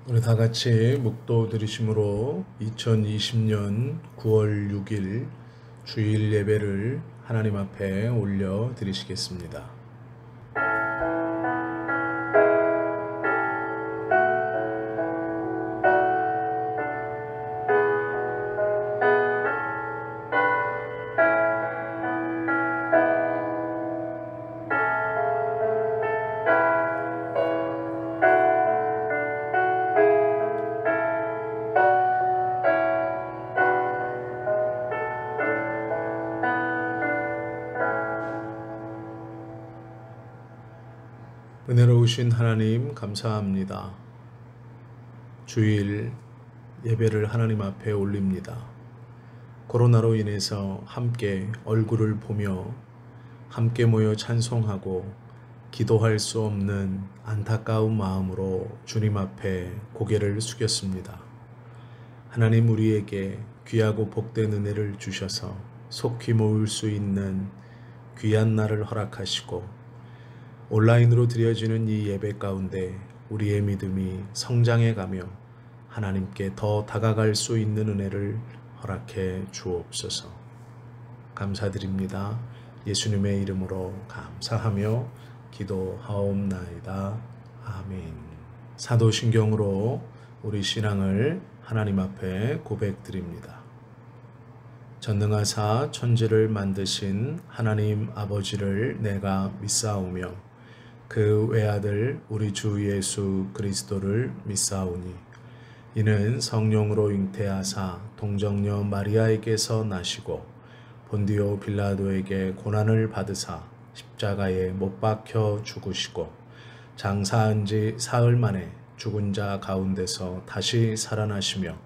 우리 다 같이 묵도 들으심으로 2020년 9월 6일 주일 예배를 하나님 앞에 올려 드리시겠습니다. 은혜로우신 하나님 감사합니다. 주일 예배를 하나님 앞에 올립니다. 코로나로 인해서 함께 얼굴을 보며 함께 모여 찬송하고 기도할 수 없는 안타까운 마음으로 주님 앞에 고개를 숙였습니다. 하나님 우리에게 귀하고 복된 은혜를 주셔서 속히 모일 수 있는 귀한 날을 허락하시고 온라인으로 드려지는 이 예배 가운데 우리의 믿음이 성장해가며 하나님께 더 다가갈 수 있는 은혜를 허락해 주옵소서. 감사드립니다. 예수님의 이름으로 감사하며 기도하옵나이다. 아멘. 사도신경으로 우리 신앙을 하나님 앞에 고백드립니다. 전능하사 천지를 만드신 하나님 아버지를 내가 믿사오며 그 외아들 우리 주 예수 그리스도를 믿사오니 이는 성령으로 잉태하사 동정녀 마리아에게서 나시고 본디오 빌라도에게 고난을 받으사 십자가에 못 박혀 죽으시고 장사한 지 사흘 만에 죽은 자 가운데서 다시 살아나시며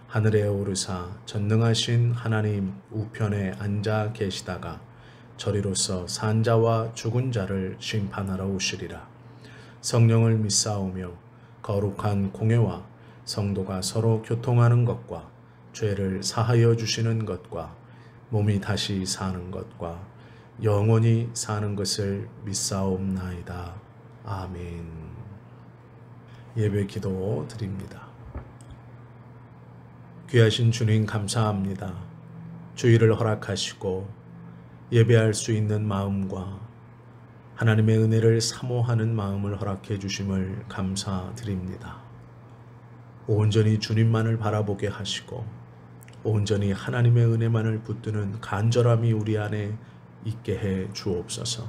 하늘에 오르사 전능하신 하나님 우편에 앉아 계시다가 저리로서 산 자와 죽은 자를 심판하러 오시리라. 성령을 믿사오며 거룩한 공회와 성도가 서로 교통하는 것과 죄를 사하여 주시는 것과 몸이 다시 사는 것과 영원히 사는 것을 믿사옵나이다. 아멘. 예배 기도 드립니다. 귀하신 주님 감사합니다. 주일을 허락하시고 예배할 수 있는 마음과 하나님의 은혜를 사모하는 마음을 허락해 주심을 감사드립니다. 온전히 주님만을 바라보게 하시고 온전히 하나님의 은혜만을 붙드는 간절함이 우리 안에 있게 해 주옵소서.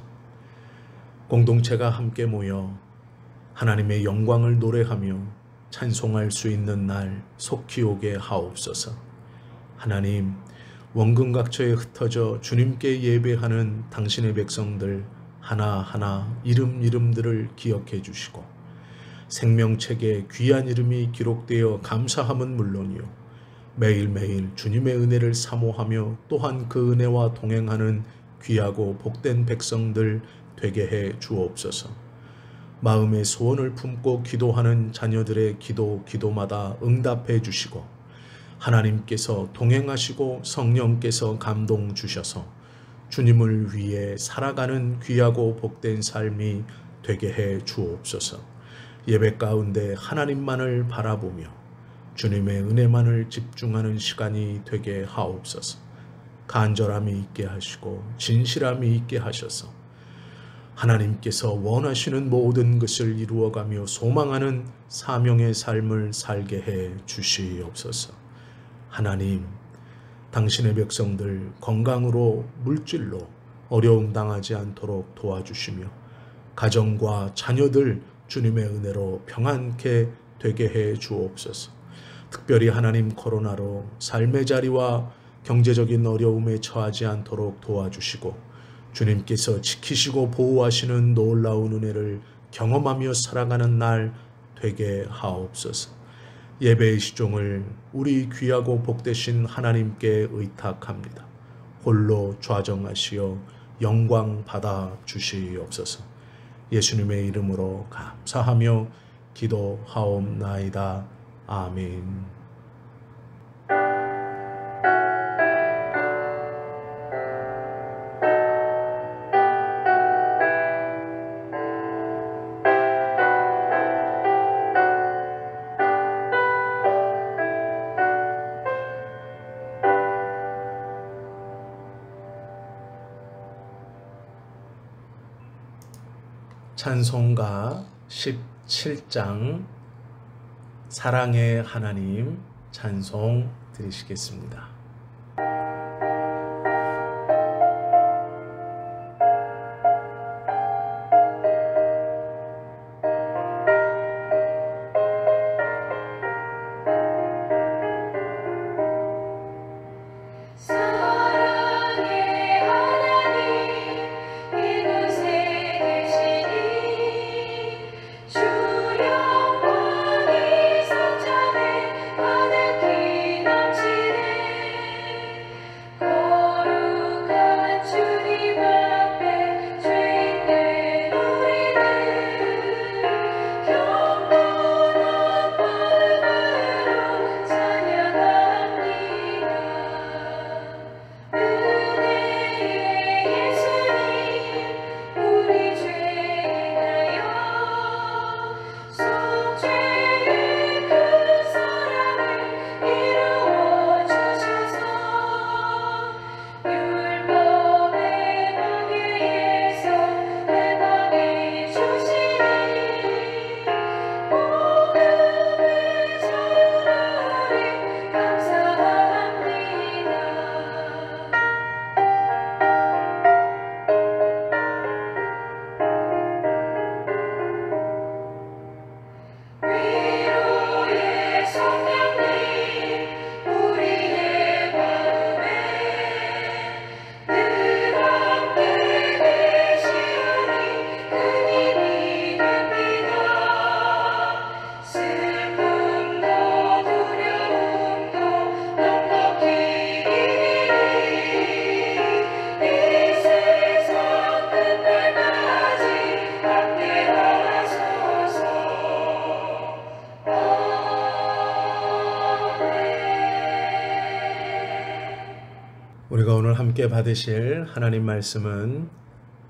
공동체가 함께 모여 하나님의 영광을 노래하며 찬송할 수 있는 날 속히 오게 하옵소서. 하나님, 원근각처에 흩어져 주님께 예배하는 당신의 백성들 하나하나 이름들을 기억해 주시고 생명책에 귀한 이름이 기록되어 감사함은 물론이요 매일매일 주님의 은혜를 사모하며 또한 그 은혜와 동행하는 귀하고 복된 백성들 되게 해 주옵소서. 마음의 소원을 품고 기도하는 자녀들의 기도마다 응답해 주시고 하나님께서 동행하시고 성령께서 감동 주셔서 주님을 위해 살아가는 귀하고 복된 삶이 되게 해 주옵소서. 예배 가운데 하나님만을 바라보며 주님의 은혜만을 집중하는 시간이 되게 하옵소서. 간절함이 있게 하시고 진실함이 있게 하셔서 하나님께서 원하시는 모든 것을 이루어가며 소망하는 사명의 삶을 살게 해 주시옵소서. 하나님, 당신의 백성들 건강으로 물질로 어려움 당하지 않도록 도와주시며 가정과 자녀들 주님의 은혜로 평안케 되게 해 주옵소서. 특별히 하나님 코로나로 삶의 자리와 경제적인 어려움에 처하지 않도록 도와주시고 주님께서 지키시고 보호하시는 놀라운 은혜를 경험하며 살아가는 날 되게 하옵소서. 예배의 시종을 우리 귀하고 복되신 하나님께 의탁합니다. 홀로 좌정하시어 영광 받아 주시옵소서. 예수님의 이름으로 감사하며 기도하옵나이다. 아멘. 찬송가 17장 사랑의 하나님 찬송 드리시겠습니다. 우리가 오늘 함께 받으실 하나님 말씀은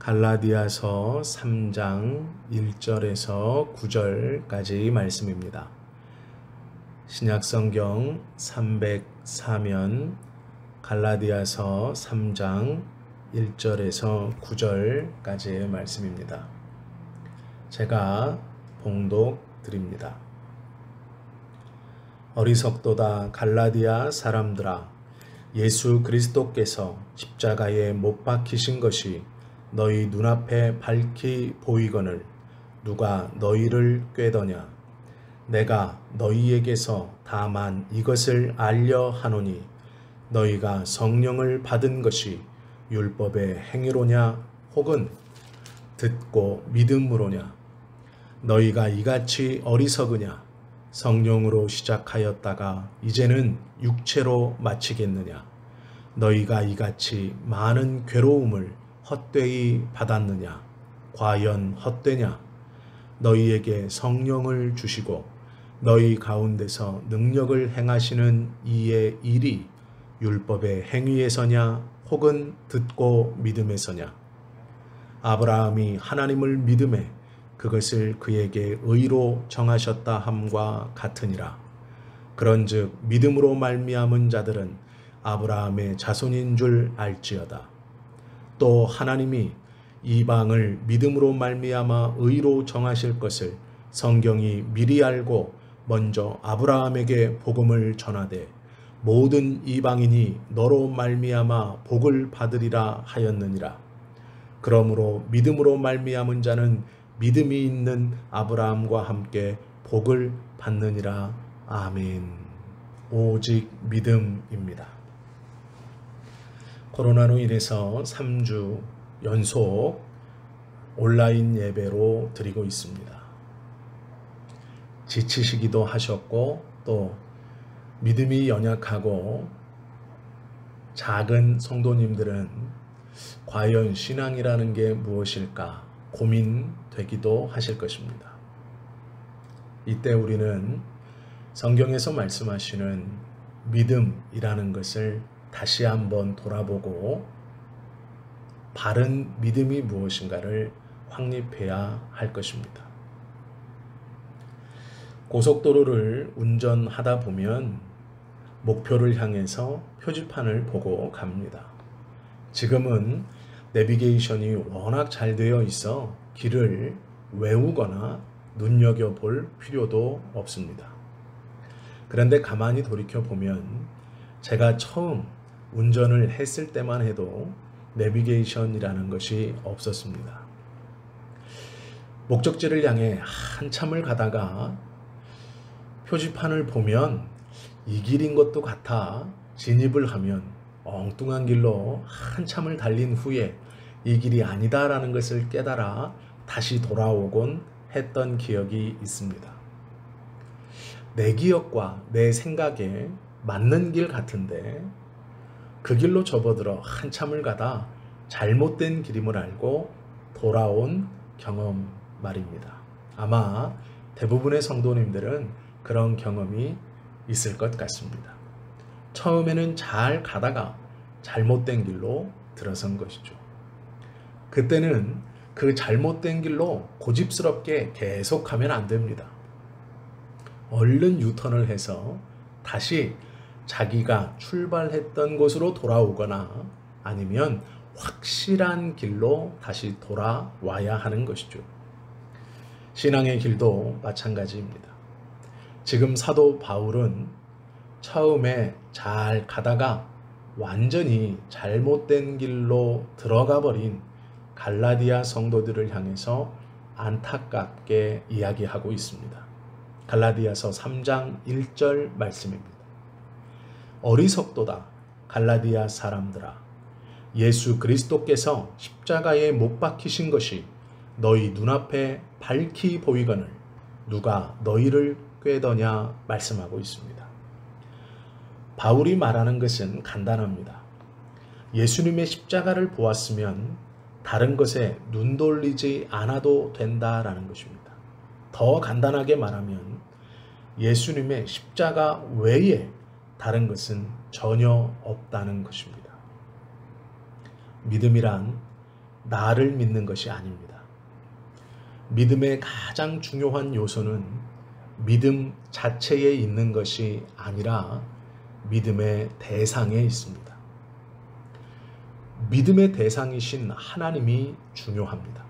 갈라디아서 3장 1절에서 9절까지 말씀입니다. 신약성경 304면 갈라디아서 3장 1절에서 9절까지의 말씀입니다. 제가 봉독 드립니다. 어리석도다 갈라디아 사람들아, 예수 그리스도께서 십자가에 못 박히신 것이 너희 눈앞에 밝히 보이거늘 누가 너희를 꾀더냐. 내가 너희에게서 다만 이것을 알려 하노니 너희가 성령을 받은 것이 율법의 행위로냐 혹은 듣고 믿음으로냐. 너희가 이같이 어리석으냐. 성령으로 시작하였다가 이제는 육체로 마치겠느냐. 너희가 이같이 많은 괴로움을 헛되이 받았느냐. 과연 헛되냐. 너희에게 성령을 주시고 너희 가운데서 능력을 행하시는 이의 일이 율법의 행위에서냐 혹은 듣고 믿음에서냐. 아브라함이 하나님을 믿음에 그것을 그에게 의로 정하셨다 함과 같으니라. 그런즉 믿음으로 말미암은 자들은 아브라함의 자손인 줄 알지어다. 또 하나님이 이방을 믿음으로 말미암아 의로 정하실 것을 성경이 미리 알고 먼저 아브라함에게 복음을 전하되 모든 이방인이 너로 말미암아 복을 받으리라 하였느니라. 그러므로 믿음으로 말미암은 자는 믿음이 있는 아브라함과 함께 복을 받느니라. 아멘. 오직 믿음입니다. 코로나로 인해서 3주 연속 온라인 예배로 드리고 있습니다. 지치시기도 하셨고 또 믿음이 연약하고 작은 성도님들은 과연 신앙이라는 게 무엇일까 고민되기도 하실 것입니다. 이때 우리는 성경에서 말씀하시는 믿음이라는 것을 다시 한번 돌아보고 바른 믿음이 무엇인가를 확립해야 할 것입니다. 고속도로를 운전하다 보면 목표를 향해서 표지판을 보고 갑니다. 지금은 내비게이션이 워낙 잘 되어 있어 길을 외우거나 눈여겨볼 필요도 없습니다. 그런데 가만히 돌이켜보면 제가 처음 운전을 했을 때만 해도 내비게이션이라는 것이 없었습니다. 목적지를 향해 한참을 가다가 표지판을 보면 이 길인 것도 같아 진입을 하면 엉뚱한 길로 한참을 달린 후에 이 길이 아니다라는 것을 깨달아 다시 돌아오곤 했던 기억이 있습니다. 내 기억과 내 생각에 맞는 길 같은데 그 길로 접어들어 한참을 가다 잘못된 길임을 알고 돌아온 경험 말입니다. 아마 대부분의 성도님들은 그런 경험이 있을 것 같습니다. 처음에는 잘 가다가 잘못된 길로 들어선 것이죠. 그때는 그 잘못된 길로 고집스럽게 계속하면 안 됩니다. 얼른 유턴을 해서 다시 자기가 출발했던 곳으로 돌아오거나 아니면 확실한 길로 다시 돌아와야 하는 것이죠. 신앙의 길도 마찬가지입니다. 지금 사도 바울은 처음에 잘 가다가 완전히 잘못된 길로 들어가 버린 갈라디아 성도들을 향해서 안타깝게 이야기하고 있습니다. 갈라디아서 3장 1절 말씀입니다. 어리석도다 갈라디아 사람들아, 예수 그리스도께서 십자가에 못 박히신 것이 너희 눈앞에 밝히 보이거늘 누가 너희를 꾀더냐 말씀하고 있습니다. 바울이 말하는 것은 간단합니다. 예수님의 십자가를 보았으면 다른 것에 눈 돌리지 않아도 된다라는 것입니다. 더 간단하게 말하면 예수님의 십자가 외에 다른 것은 전혀 없다는 것입니다. 믿음이란 나를 믿는 것이 아닙니다. 믿음의 가장 중요한 요소는 믿음 자체에 있는 것이 아니라 믿음의 대상에 있습니다. 믿음의 대상이신 하나님이 중요합니다.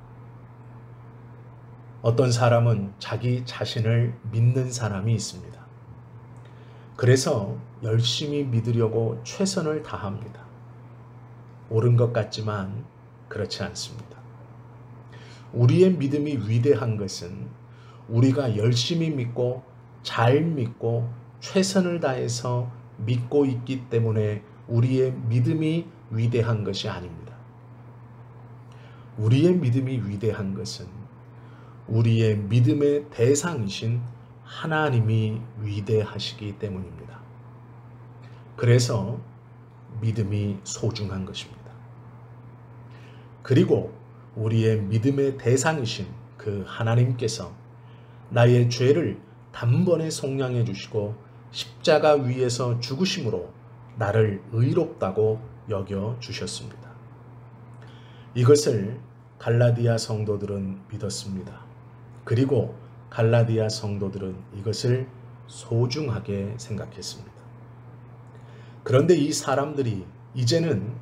어떤 사람은 자기 자신을 믿는 사람이 있습니다. 그래서 열심히 믿으려고 최선을 다합니다. 옳은 것 같지만 그렇지 않습니다. 우리의 믿음이 위대한 것은 우리가 열심히 믿고 잘 믿고 최선을 다해서 믿고 있기 때문에 우리의 믿음이 위대한 것이 아닙니다. 우리의 믿음이 위대한 것은 우리의 믿음의 대상이신 하나님이 위대하시기 때문입니다. 그래서 믿음이 소중한 것입니다. 그리고 우리의 믿음의 대상이신 그 하나님께서 나의 죄를 단번에 속량해 주시고 십자가 위에서 죽으심으로 나를 의롭다고 여겨 주셨습니다. 이것을 갈라디아 성도들은 믿었습니다. 그리고 갈라디아 성도들은 이것을 소중하게 생각했습니다. 그런데 이 사람들이 이제는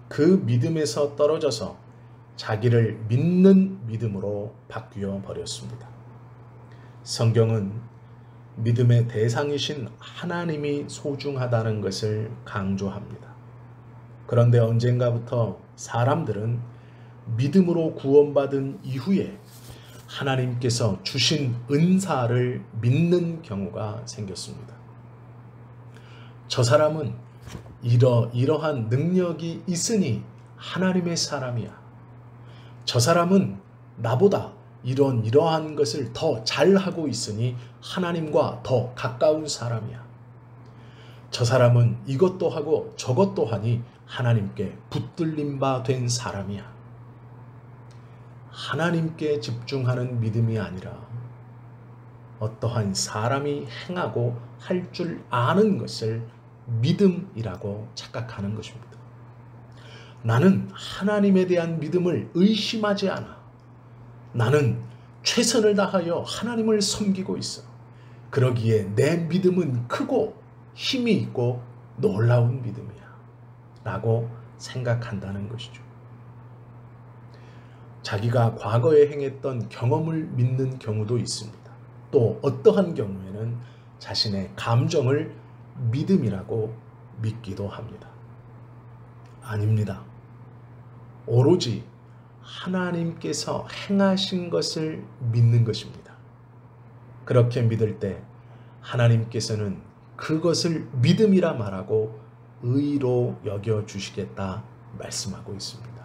그 믿음에서 떨어져서 자기를 믿는 믿음으로 바뀌어 버렸습니다. 성경은 믿음의 대상이신 하나님이 소중하다는 것을 강조합니다. 그런데 언젠가부터 사람들은 믿음으로 구원받은 이후에 하나님께서 주신 은사를 믿는 경우가 생겼습니다. 저 사람은 이러한 능력이 있으니 하나님의 사람이야. 저 사람은 나보다 이러한 것을 더 잘하고 있으니 하나님과 더 가까운 사람이야. 저 사람은 이것도 하고 저것도 하니 하나님께 붙들림 바 된 사람이야. 하나님께 집중하는 믿음이 아니라 어떠한 사람이 행하고 할 줄 아는 것을 믿음이라고 착각하는 것입니다. 나는 하나님에 대한 믿음을 의심하지 않아. 나는 최선을 다하여 하나님을 섬기고 있어. 그러기에 내 믿음은 크고 힘이 있고 놀라운 믿음이야 라고 생각한다는 것이죠. 자기가 과거에 행했던 경험을 믿는 경우도 있습니다. 또 어떠한 경우에는 자신의 감정을 믿음이라고 믿기도 합니다. 아닙니다. 오로지 하나님께서 행하신 것을 믿는 것입니다. 그렇게 믿을 때 하나님께서는 그것을 믿음이라 말하고 의로 여겨주시겠다 말씀하고 있습니다.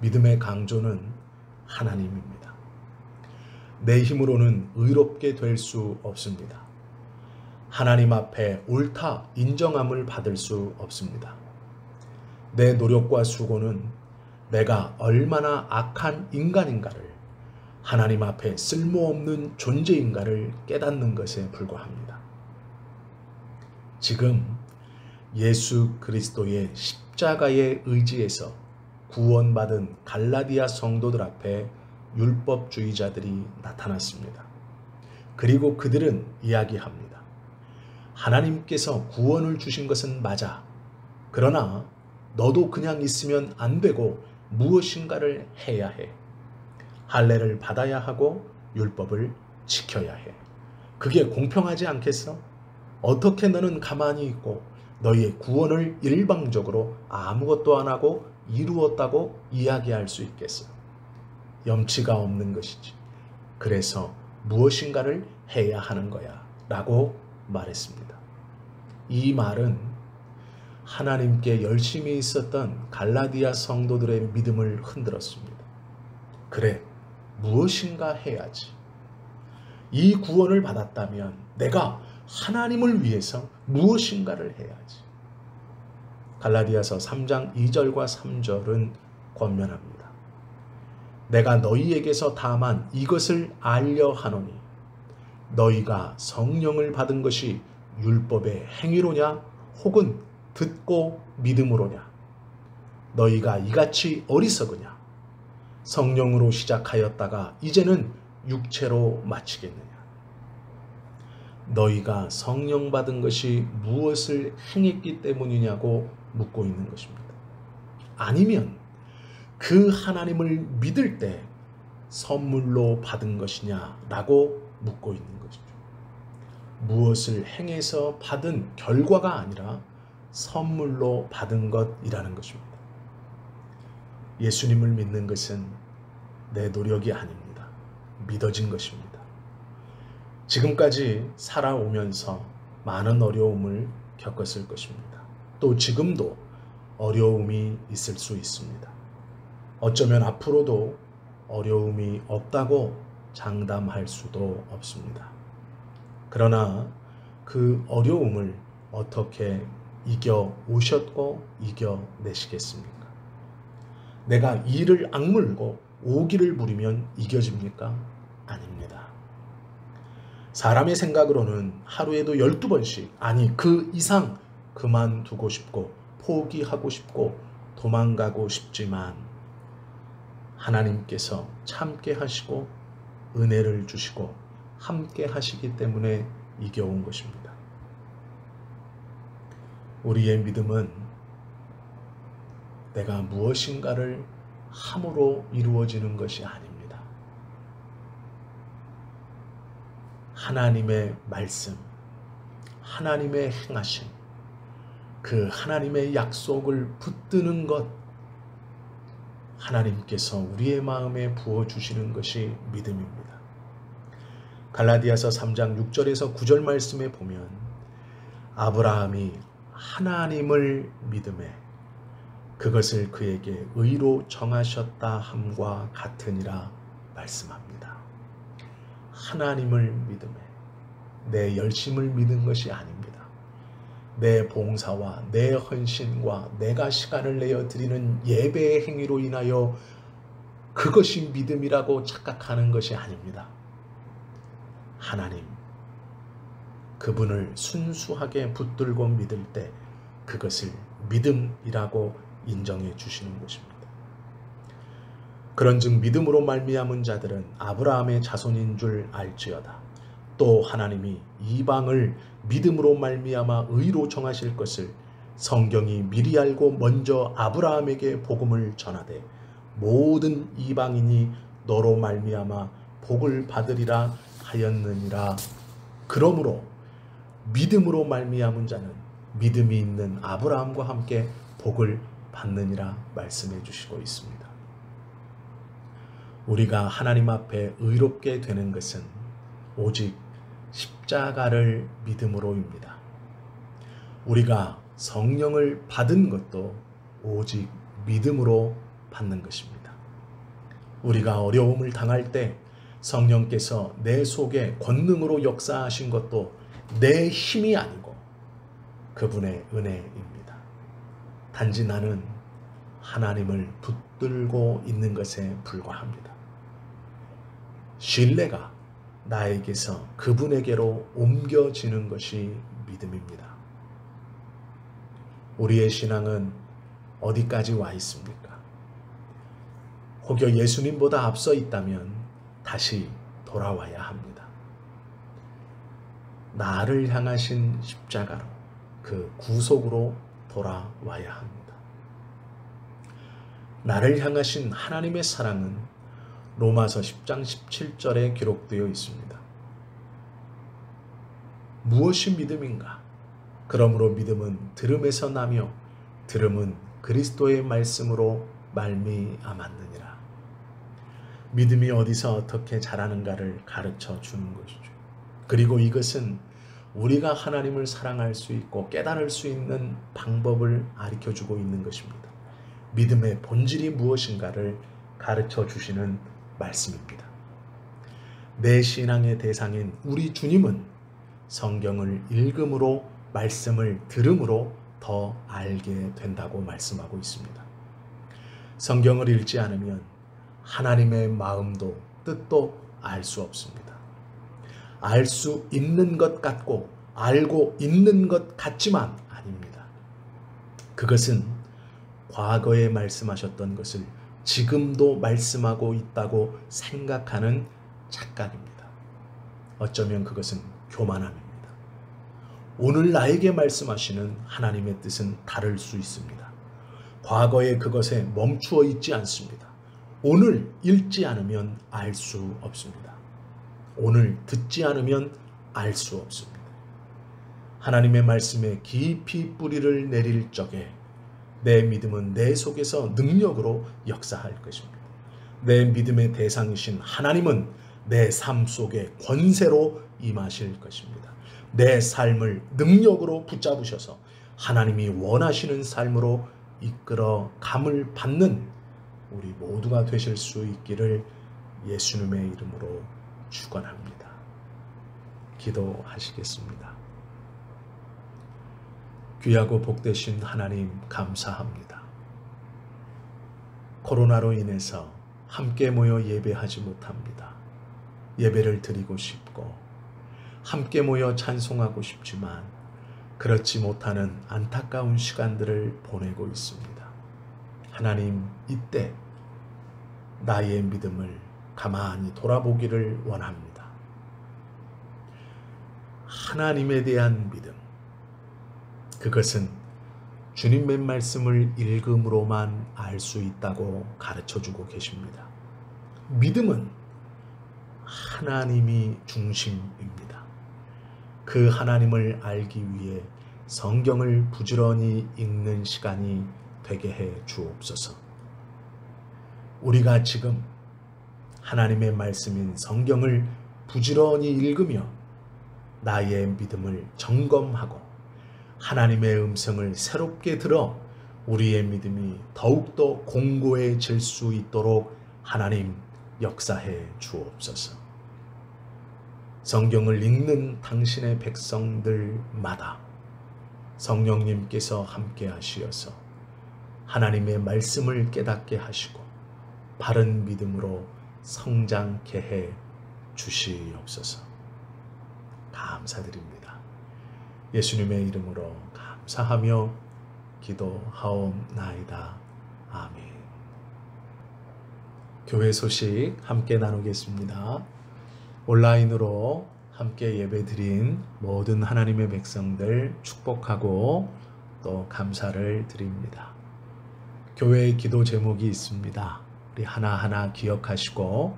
믿음의 강조는 하나님입니다. 내 힘으로는 의롭게 될 수 없습니다. 하나님 앞에 옳다 인정함을 받을 수 없습니다. 내 노력과 수고는 내가 얼마나 악한 인간인가를, 하나님 앞에 쓸모없는 존재인가를 깨닫는 것에 불과합니다. 지금 예수 그리스도의 십자가의 의지에서 구원받은 갈라디아 성도들 앞에 율법주의자들이 나타났습니다. 그리고 그들은 이야기합니다. 하나님께서 구원을 주신 것은 맞아. 그러나 너도 그냥 있으면 안 되고 무엇인가를 해야 해. 할례를 받아야 하고 율법을 지켜야 해. 그게 공평하지 않겠어? 어떻게 너는 가만히 있고 너희의 구원을 일방적으로 아무것도 안 하고 이루었다고 이야기할 수 있겠어? 염치가 없는 것이지. 그래서 무엇인가를 해야 하는 거야 라고 말했습니다. 이 말은 하나님께 열심히 있었던 갈라디아 성도들의 믿음을 흔들었습니다. 그래, 무엇인가 해야지. 이 구원을 받았다면 내가 하나님을 위해서 무엇인가를 해야지. 갈라디아서 3장 2절과 3절은 권면합니다. 내가 너희에게서 다만 이것을 알려 하노니 너희가 성령을 받은 것이 율법의 행위로냐 혹은 듣고 믿음으로냐. 너희가 이같이 어리석으냐. 성령으로 시작하였다가 이제는 육체로 마치겠느냐. 너희가 성령 받은 것이 무엇을 행했기 때문이냐고 묻고 있는 것입니다. 아니면 그 하나님을 믿을 때 선물로 받은 것이냐라고 묻고 있는 것이죠. 무엇을 행해서 받은 결과가 아니라 선물로 받은 것이라는 것입니다. 예수님을 믿는 것은 내 노력이 아닙니다. 믿어진 것입니다. 지금까지 살아오면서 많은 어려움을 겪었을 것입니다. 또 지금도 어려움이 있을 수 있습니다. 어쩌면 앞으로도 어려움이 없다고 장담할 수도 없습니다. 그러나 그 어려움을 어떻게 이겨 오셨고 이겨내시겠습니까? 내가 이를 악물고 오기를 부리면 이겨집니까? 아닙니다. 사람의 생각으로는 하루에도 12번씩 아니 그 이상 그만두고 싶고 포기하고 싶고 도망가고 싶지만 하나님께서 참게 하시고 은혜를 주시고 함께 하시기 때문에 이겨온 것입니다. 우리의 믿음은 내가 무엇인가를 함으로 이루어지는 것이 아닙니다. 하나님의 말씀, 하나님의 행하심, 그 하나님의 약속을 붙드는 것, 하나님께서 우리의 마음에 부어주시는 것이 믿음입니다. 갈라디아서 3장 6절에서 9절 말씀에 보면 아브라함이 하나님을 믿음에 그것을 그에게 의로 정하셨다 함과 같으니라 말씀합니다. 하나님을 믿음에 내 열심을 믿은 것이 아닙니다. 내 봉사와 내 헌신과 내가 시간을 내어 드리는 예배의 행위로 인하여 그것이 믿음이라고 착각하는 것이 아닙니다. 하나님, 그분을 순수하게 붙들고 믿을 때 그것을 믿음이라고 인정해 주시는 것입니다. 그런즉 믿음으로 말미암은 자들은 아브라함의 자손인 줄 알지어다. 또 하나님이 이방을 믿음으로 말미암아 의로 정하실 것을 성경이 미리 알고 먼저 아브라함에게 복음을 전하되 모든 이방인이 너로 말미암아 복을 받으리라 하였느니라. 그러므로 믿음으로 말미암은 자는 믿음이 있는 아브라함과 함께 복을 받느니라 말씀해 주시고 있습니다. 우리가 하나님 앞에 의롭게 되는 것은 오직 십자가를 믿음으로입니다. 우리가 성령을 받은 것도 오직 믿음으로 받는 것입니다. 우리가 어려움을 당할 때 성령께서 내 속에 권능으로 역사하신 것도 내 힘이 아니고 그분의 은혜입니다. 단지 나는 하나님을 붙들고 있는 것에 불과합니다. 신뢰가 나에게서 그분에게로 옮겨지는 것이 믿음입니다. 우리의 신앙은 어디까지 와 있습니까? 혹여 예수님보다 앞서 있다면 다시 돌아와야 합니다. 나를 향하신 십자가로, 그 구속으로 돌아와야 합니다. 나를 향하신 하나님의 사랑은 로마서 10장 17절에 기록되어 있습니다. 무엇이 믿음인가? 그러므로 믿음은 들음에서 나며 들음은 그리스도의 말씀으로 말미암았느니라. 믿음이 어디서 어떻게 자라는가를 가르쳐 주는 것이죠. 그리고 이것은 우리가 하나님을 사랑할 수 있고 깨달을 수 있는 방법을 가르쳐주고 있는 것입니다. 믿음의 본질이 무엇인가를 가르쳐 주시는 말씀입니다. 내 신앙의 대상인 우리 주님은 성경을 읽음으로, 말씀을 들음으로 더 알게 된다고 말씀하고 있습니다. 성경을 읽지 않으면 하나님의 마음도 뜻도 알 수 없습니다. 알 수 있는 것 같고 알고 있는 것 같지만 아닙니다. 그것은 과거에 말씀하셨던 것을 지금도 말씀하고 있다고 생각하는 착각입니다. 어쩌면 그것은 교만함입니다. 오늘 나에게 말씀하시는 하나님의 뜻은 다를 수 있습니다. 과거에 그것에 멈추어 있지 않습니다. 오늘 읽지 않으면 알 수 없습니다. 오늘 듣지 않으면 알 수 없습니다. 하나님의 말씀에 깊이 뿌리를 내릴 적에 내 믿음은 내 속에서 능력으로 역사할 것입니다. 내 믿음의 대상이신 하나님은 내 삶 속에 권세로 임하실 것입니다. 내 삶을 능력으로 붙잡으셔서 하나님이 원하시는 삶으로 이끌어 감을 받는 우리 모두가 되실 수 있기를 예수님의 이름으로 축원합니다. 기도하시겠습니다. 귀하고 복되신 하나님 감사합니다. 코로나로 인해서 함께 모여 예배하지 못합니다. 예배를 드리고 싶고 함께 모여 찬송하고 싶지만 그렇지 못하는 안타까운 시간들을 보내고 있습니다. 하나님, 이때 나의 믿음을 가만히 돌아보기를 원합니다. 하나님에 대한 믿음, 그것은 주님의 말씀을 읽음으로만 알 수 있다고 가르쳐주고 계십니다. 믿음은 하나님이 중심입니다. 그 하나님을 알기 위해 성경을 부지런히 읽는 시간이 되게 해 주옵소서. 우리가 지금 하나님의 말씀인 성경을 부지런히 읽으며 나의 믿음을 점검하고 하나님의 음성을 새롭게 들어 우리의 믿음이 더욱더 공고해질 수 있도록 하나님 역사해 주옵소서. 성경을 읽는 당신의 백성들마다 성령님께서 함께 하시어서 하나님의 말씀을 깨닫게 하시고 바른 믿음으로 성장케 해 주시옵소서. 감사드립니다. 예수님의 이름으로 감사하며 기도하옵나이다. 아멘. 교회 소식 함께 나누겠습니다. 온라인으로 함께 예배드린 모든 하나님의 백성들 축복하고 또 감사를 드립니다. 교회의 기도 제목이 있습니다. 우리 하나하나 기억하시고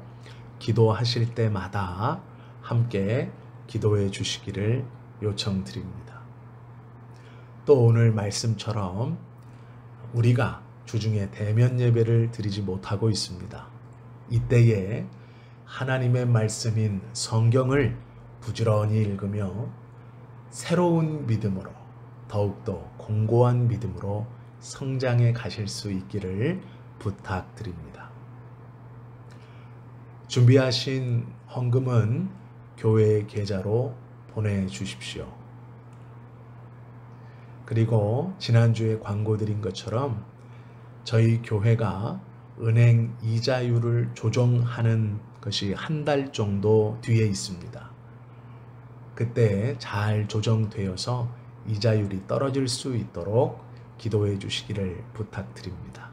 기도하실 때마다 함께 기도해 주시기를 요청드립니다. 또 오늘 말씀처럼 우리가 주중에 대면 예배를 드리지 못하고 있습니다. 이때에 하나님의 말씀인 성경을 부지런히 읽으며 새로운 믿음으로 더욱더 공고한 믿음으로 성장해 가실 수 있기를 부탁드립니다. 준비하신 헌금은 교회 계좌로 보내주십시오. 그리고 지난주에 광고 드린 것처럼 저희 교회가 은행 이자율을 조정하는 것이 한 달 정도 뒤에 있습니다. 그때 잘 조정되어서 이자율이 떨어질 수 있도록 기도해 주시기를 부탁드립니다.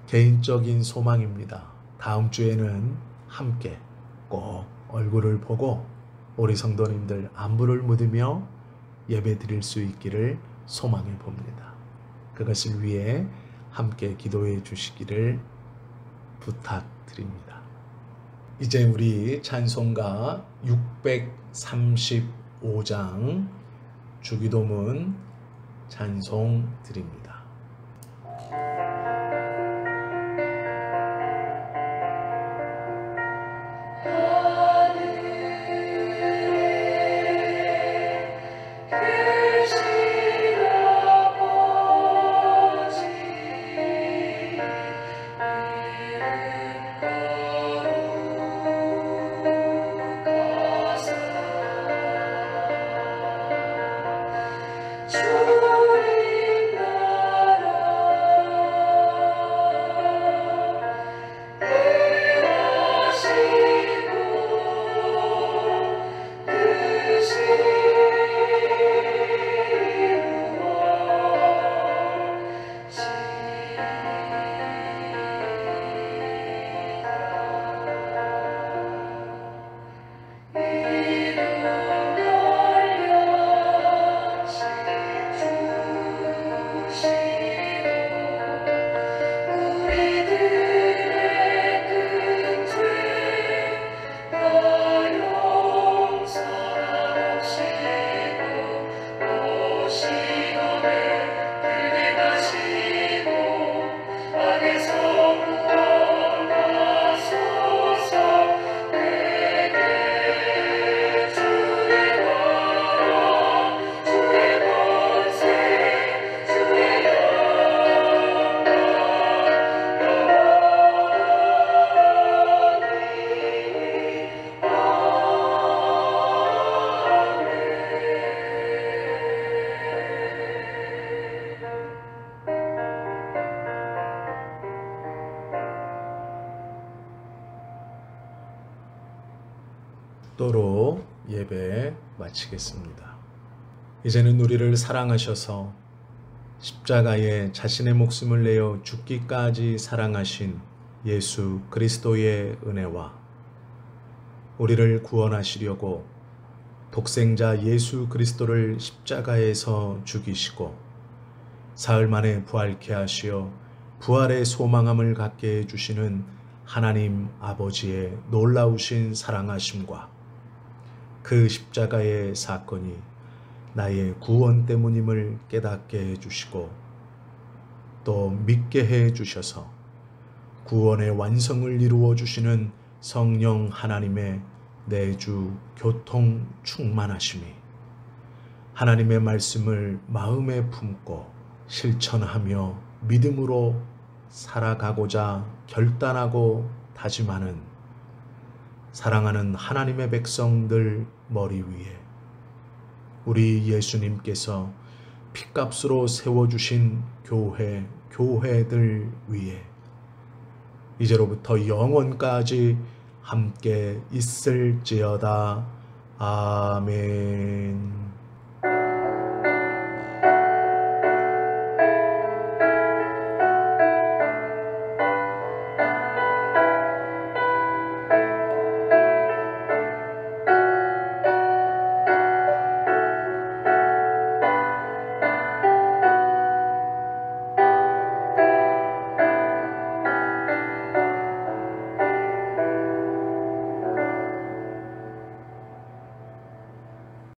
개인적인 소망입니다. 다음 주에는 함께 꼭 얼굴을 보고 우리 성도님들 안부를 묻으며 예배 드릴 수 있기를 소망해 봅니다. 그것을 위해 함께 기도해 주시기를 부탁드립니다. 이제 우리 찬송가 635장 주기도문 찬송 드립니다. 또로 예배 마치겠습니다. 이제는 우리를 사랑하셔서 십자가에 자신의 목숨을 내어 죽기까지 사랑하신 예수 그리스도의 은혜와 우리를 구원하시려고 독생자 예수 그리스도를 십자가에서 죽이시고 사흘 만에 부활케 하시어 부활의 소망함을 갖게 해주시는 하나님 아버지의 놀라우신 사랑하심과 그 십자가의 사건이 나의 구원 때문임을 깨닫게 해주시고 또 믿게 해주셔서 구원의 완성을 이루어 주시는 성령 하나님의 내주 교통 충만하심이 하나님의 말씀을 마음에 품고 실천하며 믿음으로 살아가고자 결단하고 다짐하는 사랑하는 하나님의 백성들 머리 위에 우리 예수님께서 핏값으로 세워주신 교회들 위에 이제로부터 영원까지 함께 있을지어다. 아멘.